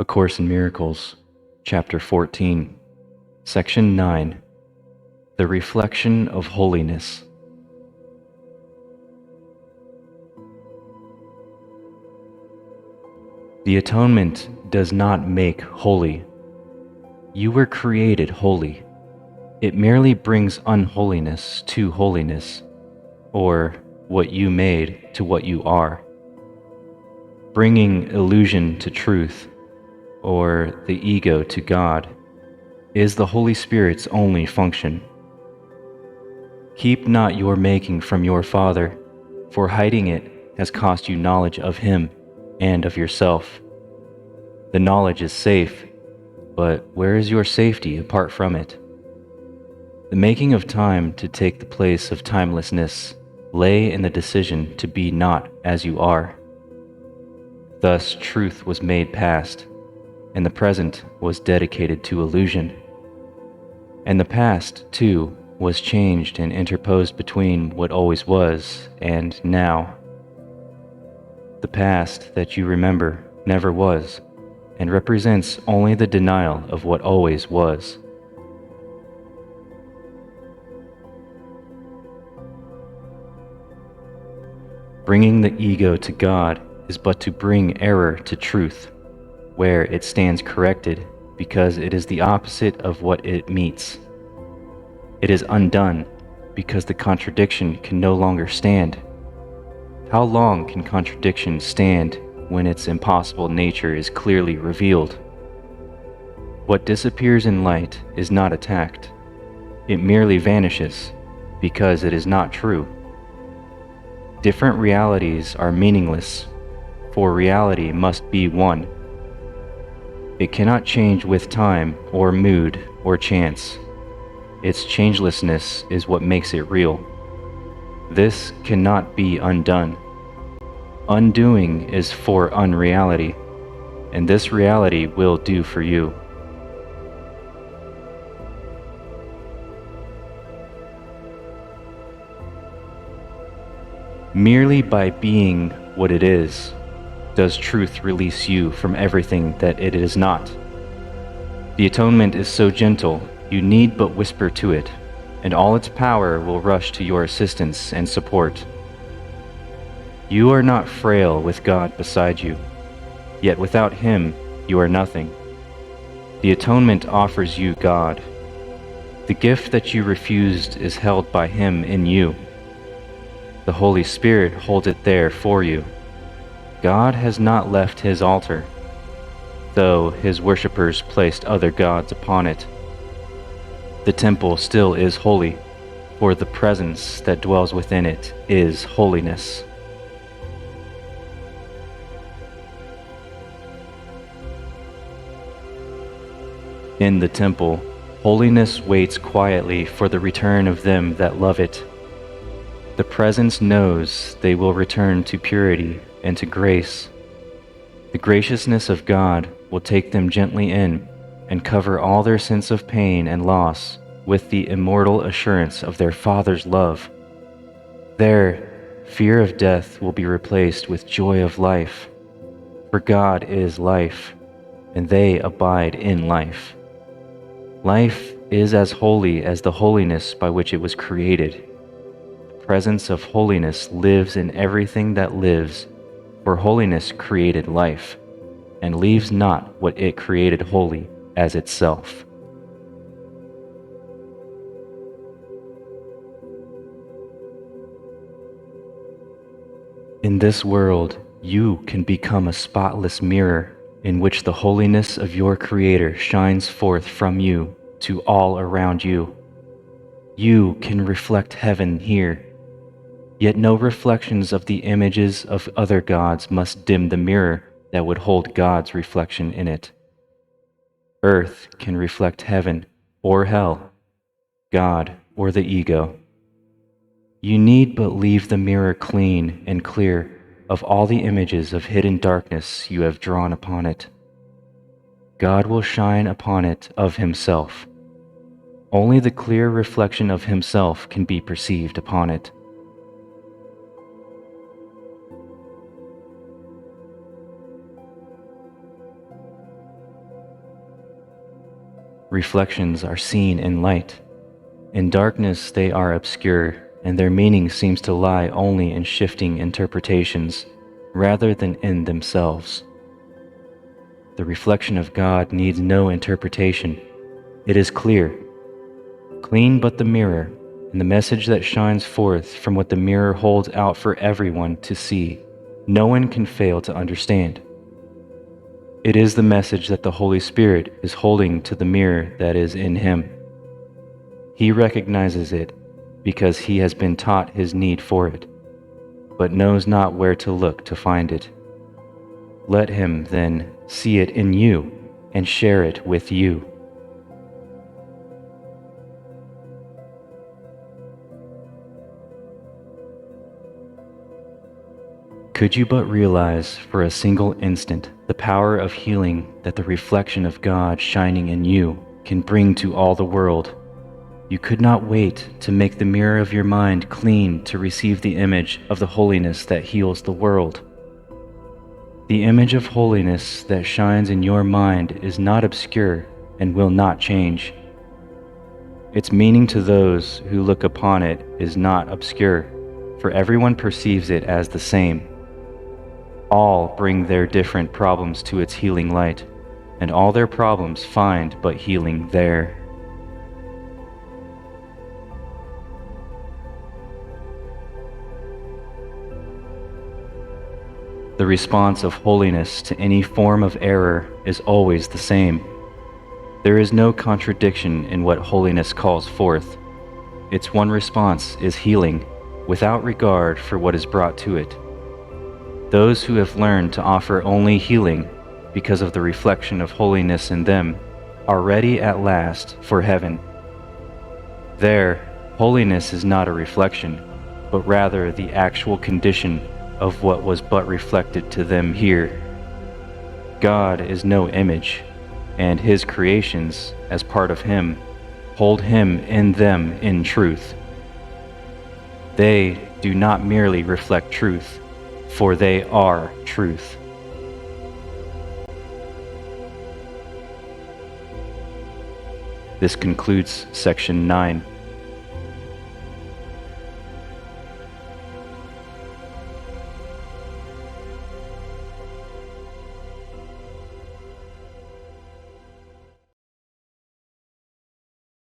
A Course in Miracles, Chapter 14, Section 9, The Reflection of Holiness. The atonement does not make holy. You were created holy. It merely brings unholiness to holiness, or what you made to what you are. Bringing illusion to truth, or the ego to God, is the Holy Spirit's only function. Keep not your making from your Father, for hiding it has cost you knowledge of Him and of yourself. The knowledge is safe, but where is your safety apart from it? The making of time to take the place of timelessness lay in the decision to be not as you are. Thus truth was made past, and the present was dedicated to illusion. And the past, too, was changed and interposed between what always was and now. The past that you remember never was, and represents only the denial of what always was. Bringing the ego to God is but to bring error to truth, where it stands corrected because it is the opposite of what it meets. It is undone because the contradiction can no longer stand. How long can contradiction stand when its impossible nature is clearly revealed? What disappears in light is not attacked. It merely vanishes because it is not true. Different realities are meaningless, for reality must be one. It cannot change with time or mood or chance. Its changelessness is what makes it real. This cannot be undone. Undoing is for unreality, and this reality will do for you. Merely by being what it is, does truth release you from everything that it is not. The atonement is so gentle, you need but whisper to it, and all its power will rush to your assistance and support. You are not frail with God beside you, yet without Him you are nothing. The atonement offers you God. The gift that you refused is held by Him in you. The Holy Spirit holds it there for you. God has not left His altar, though His worshippers placed other gods upon it. The temple still is holy, for the presence that dwells within it is holiness. In the temple, holiness waits quietly for the return of them that love it. The presence knows they will return to purity and to grace. The graciousness of God will take them gently in and cover all their sense of pain and loss with the immortal assurance of their Father's love. There, fear of death will be replaced with joy of life, for God is life, and they abide in life. Life is as holy as the holiness by which it was created. The presence of holiness lives in everything that lives, for holiness created life, and leaves not what it created holy as itself. In this world, you can become a spotless mirror in which the holiness of your Creator shines forth from you to all around you. You can reflect heaven here, yet no reflections of the images of other gods must dim the mirror that would hold God's reflection in it. Earth can reflect heaven or hell, God or the ego. You need but leave the mirror clean and clear of all the images of hidden darkness you have drawn upon it. God will shine upon it of Himself. Only the clear reflection of Himself can be perceived upon it. reflections are seen in light. In darkness they are obscure, and their meaning seems to lie only in shifting interpretations, rather than in themselves. The reflection of God needs no interpretation. It is clear. Clean but the mirror, and the message that shines forth from what the mirror holds out for everyone to see, no one can fail to understand. It is the message that the Holy Spirit is holding to the mirror that is in him. He recognizes it because he has been taught his need for it, but knows not where to look to find it. Let him, then, see it in you and share it with you. Could you but realize for a single instant the power of healing that the reflection of God shining in you can bring to all the world, you could not wait to make the mirror of your mind clean to receive the image of the holiness that heals the world. The image of holiness that shines in your mind is not obscure and will not change. Its meaning to those who look upon it is not obscure, for everyone perceives it as the same. All bring their different problems to its healing light, and all their problems find but healing there. The response of holiness to any form of error is always the same. There is no contradiction in what holiness calls forth. Its one response is healing, without regard for what is brought to it. Those who have learned to offer only healing because of the reflection of holiness in them are ready at last for heaven. There, holiness is not a reflection, but rather the actual condition of what was but reflected to them here. God is no image, and his creations, as part of him, hold him in them in truth. They do not merely reflect truth, for they are truth. This concludes Section 9.